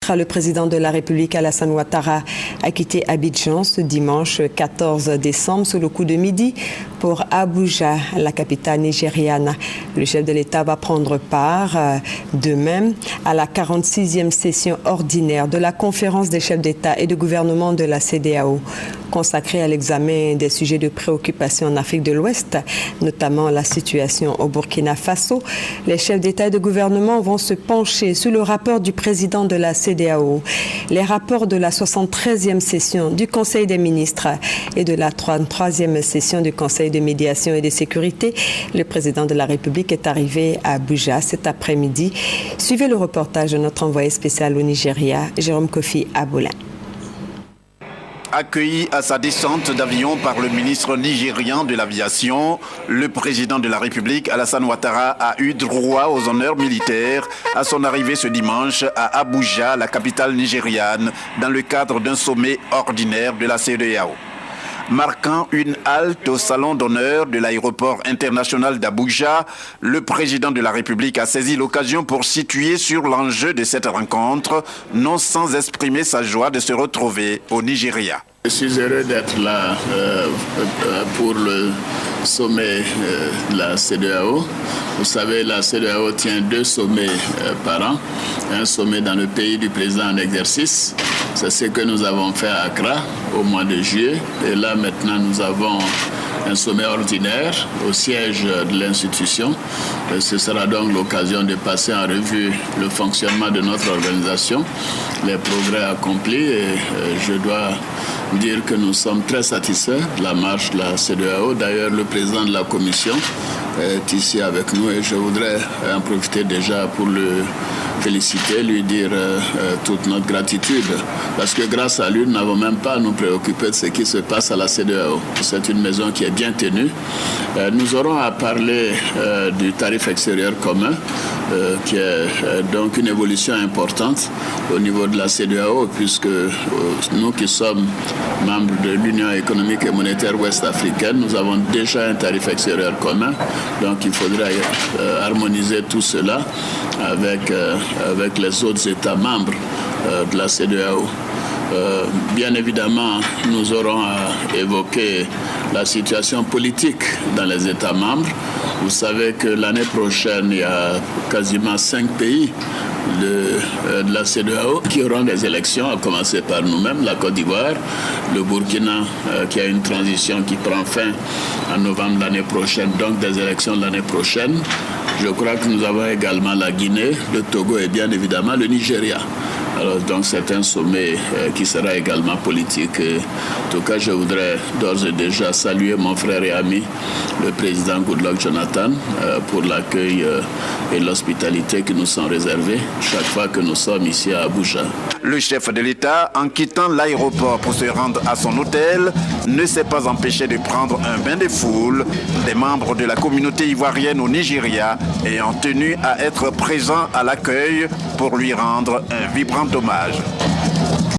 ministres, le président de la République Alassane Ouattara a quitté Abidjan ce dimanche 14 décembre sous le coup de midi pour Abuja, la capitale nigériane. Le chef de l'État va prendre part demain à la 46e session ordinaire de la conférence des chefs d'État et de gouvernement de la CEDEAO, consacrée à l'examen des sujets de préoccupation en Afrique de l'Ouest, notamment la situation au Burkina Faso. Les chefs d'État et de gouvernement vont se pencher sur le rapport du président de la CEDEAO, les rapports de la 73e session du Conseil des ministres et de la 33e session du Conseil de médiation et de sécurité. Le président de la République est arrivé à Abuja cet après-midi. Suivez le reportage de notre envoyé spécial au Nigeria, Jérôme Kofi Aboulin. Accueilli à sa descente d'avion par le ministre nigérian de l'aviation, le président de la République, Alassane Ouattara, a eu droit aux honneurs militaires à son arrivée ce dimanche à Abuja, la capitale nigériane, dans le cadre d'un sommet ordinaire de la CEDEAO. Marquant une halte au salon d'honneur de l'aéroport international d'Abuja, le président de la République a saisi l'occasion pour situer sur l'enjeu de cette rencontre, non sans exprimer sa joie de se retrouver au Nigeria. Je suis heureux d'être là pour le sommet de la CEDEAO. Vous savez, la CEDEAO tient 2 sommets par an. Un sommet dans le pays du président en exercice. C'est ce que nous avons fait à Accra au mois de juillet. Et là, maintenant, nous avons un sommet ordinaire au siège de l'institution. Ce sera donc l'occasion de passer en revue le fonctionnement de notre organisation, les progrès accomplis. Et je dois dire que nous sommes très satisfaits de la marche de la CEDEAO. D'ailleurs, le président de la commission est ici avec nous et je voudrais en profiter déjà pour le féliciter, lui dire toute notre gratitude. Parce que grâce à lui, nous n'avons même pas à nous préoccuper de ce qui se passe à la CEDEAO. C'est une maison qui est bien tenue. Nous aurons à parler du tarif extérieur commun, qui est donc une évolution importante au niveau de la CEDEAO, puisque nous qui sommes membres de l'Union économique et monétaire ouest-africaine, nous avons déjà un tarif extérieur commun. Donc il faudrait harmoniser tout cela avec les autres États membres de la CEDEAO. Bien évidemment, nous aurons à évoquer la situation politique dans les États membres. Vous savez que l'année prochaine, il y a quasiment 5 pays de la CEDEAO qui auront des élections, à commencer par nous-mêmes, la Côte d'Ivoire, le Burkina qui a une transition qui prend fin en novembre l'année prochaine, donc des élections l'année prochaine. Je crois que nous avons également la Guinée, le Togo et bien évidemment le Nigeria. Alors donc c'est un sommet qui sera également politique. En tout cas, je voudrais d'ores et déjà saluer mon frère et ami, le président Goodluck Jonathan, pour l'accueil et l'hospitalité qui nous sont réservés chaque fois que nous sommes ici à Abuja. Le chef de l'État, en quittant l'aéroport pour se rendre à son hôtel, ne s'est pas empêché de prendre un bain de foule. Des membres de la communauté ivoirienne au Nigeria ayant tenu à être présents à l'accueil pour lui rendre un vibrant hommage.